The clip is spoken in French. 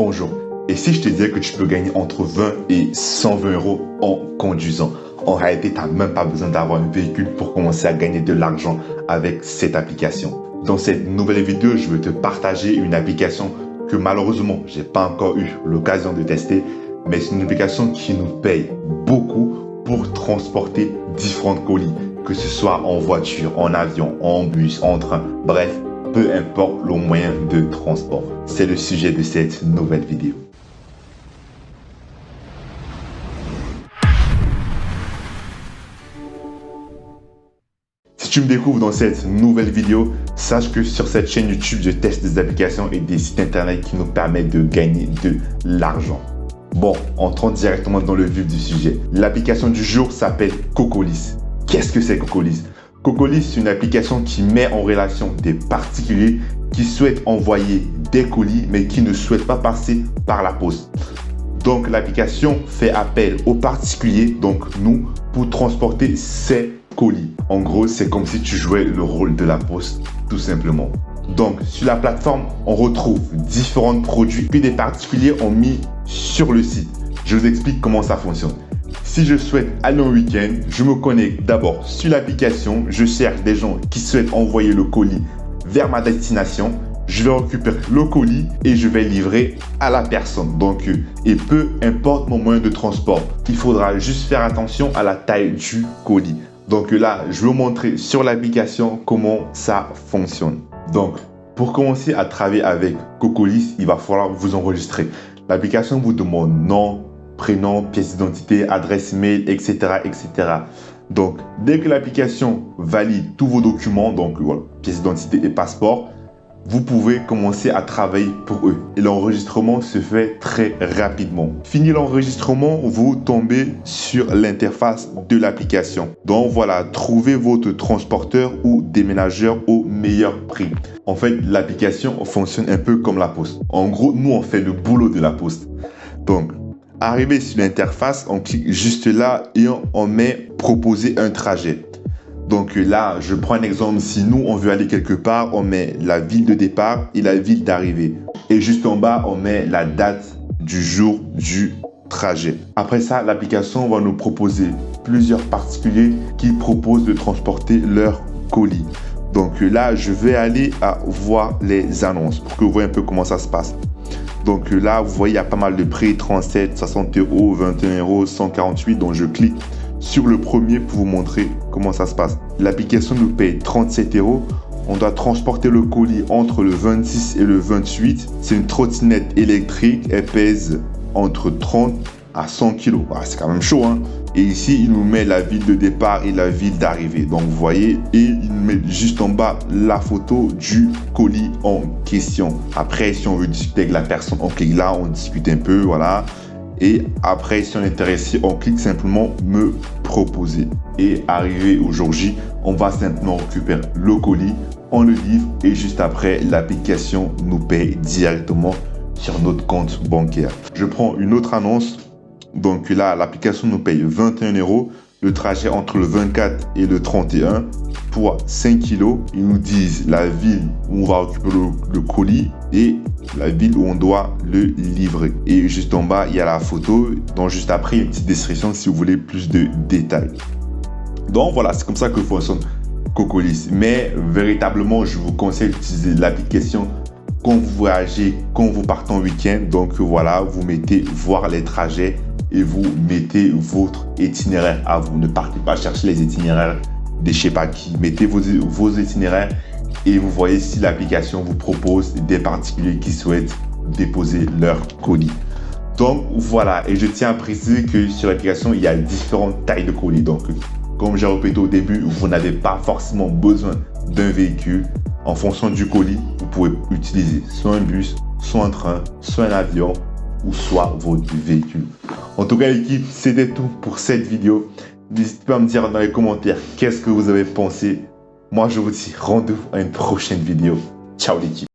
Bonjour, et si je te disais que tu peux gagner entre 20 et 120 euros en conduisant? En réalité, tu n'as même pas besoin d'avoir un véhicule pour commencer à gagner de l'argent avec cette application. Dans cette nouvelle vidéo, je vais te partager une application que malheureusement, je n'ai pas encore eu l'occasion de tester, mais c'est une application qui nous paye beaucoup pour transporter différents colis, que ce soit en voiture, en avion, en bus, en train, bref, peu importe le moyen de transport. C'est le sujet de cette nouvelle vidéo. Si tu me découvres dans cette nouvelle vidéo, sache que sur cette chaîne YouTube, je teste des applications et des sites internet qui nous permettent de gagner de l'argent. Bon, entrons directement dans le vif du sujet. L'application du jour s'appelle Cocolis. Qu'est-ce que c'est Cocolis? Cocolis, c'est une application qui met en relation des particuliers qui souhaitent envoyer des colis mais qui ne souhaitent pas passer par la poste. Donc l'application fait appel aux particuliers, donc nous, pour transporter ces colis. En gros, c'est comme si tu jouais le rôle de la poste, tout simplement. Donc sur la plateforme, on retrouve différents produits que des particuliers ont mis sur le site. Je vous explique comment ça fonctionne. Si je souhaite aller en week-end, je me connecte d'abord sur l'application, je cherche des gens qui souhaitent envoyer le colis vers ma destination, je vais récupérer le colis et je vais livrer à la personne. Donc, et peu importe mon moyen de transport, il faudra juste faire attention à la taille du colis. Donc là, je vais vous montrer sur l'application comment ça fonctionne. Donc, pour commencer à travailler avec Cocolis, il va falloir vous enregistrer. L'application vous demande nom, prénom, pièce d'identité, adresse mail, etc., etc. Donc, dès que l'application valide tous vos documents, donc voilà, pièce d'identité et passeport, vous pouvez commencer à travailler pour eux. Et l'enregistrement se fait très rapidement. Fini l'enregistrement, vous tombez sur l'interface de l'application. Donc voilà, trouvez votre transporteur ou déménageur au meilleur prix. En fait, l'application fonctionne un peu comme la poste. En gros, nous, on fait le boulot de la poste. Donc, arrivé sur l'interface, on clique juste là et on met proposer un trajet. Donc là, je prends un exemple. Si nous, on veut aller quelque part, on met la ville de départ et la ville d'arrivée. Et juste en bas, on met la date du jour du trajet. Après ça, l'application va nous proposer plusieurs particuliers qui proposent de transporter leur colis. Donc là, je vais aller à voir les annonces pour que vous voyez un peu comment ça se passe. Donc là, vous voyez, il y a pas mal de prix, 37, 60 euros, 21 euros, 148. Donc je clique sur le premier pour vous montrer comment ça se passe. L'application nous paye 37 euros. On doit transporter le colis entre le 26 et le 28. C'est une trottinette électrique. Elle pèse entre 30 à 100 kg. Ah, c'est quand même chaud, hein? Et ici, il nous met la ville de départ et la ville d'arrivée. Donc, vous voyez, et il nous met juste en bas la photo du colis en question. Après, si on veut discuter avec la personne, on clique là, on discute un peu, voilà. Et après, si on est intéressé, on clique simplement me proposer. Et arrivé au jour J, on va simplement récupérer le colis, on le livre et juste après, l'application nous paye directement sur notre compte bancaire. Je prends une autre annonce. Donc là, l'application nous paye 21 euros. Le trajet entre le 24 et le 31 pour 5 kilos. Ils nous disent la ville où on va récupérer le colis et la ville où on doit le livrer. Et juste en bas, il y a la photo. Donc juste après, il y a une petite description si vous voulez plus de détails. Donc voilà, c'est comme ça que fonctionne Cocolis. Mais véritablement, je vous conseille d'utiliser l'application quand vous voyagez, quand vous partez en week-end. Donc voilà, vous mettez voir les trajets et vous mettez votre itinéraire à vous. Ne partez pas chercher les itinéraires de je sais pas qui. Mettez vos itinéraires et vous voyez si l'application vous propose des particuliers qui souhaitent déposer leur colis. Donc voilà, et je tiens à préciser que sur l'application, il y a différentes tailles de colis. Donc comme j'ai répété au début, vous n'avez pas forcément besoin d'un véhicule. En fonction du colis, vous pouvez utiliser soit un bus, soit un train, soit un avion ou soit votre véhicule. En tout cas, l'équipe, c'était tout pour cette vidéo. N'hésitez pas à me dire dans les commentaires qu'est-ce que vous avez pensé. Moi, je vous dis rendez-vous à une prochaine vidéo. Ciao l'équipe.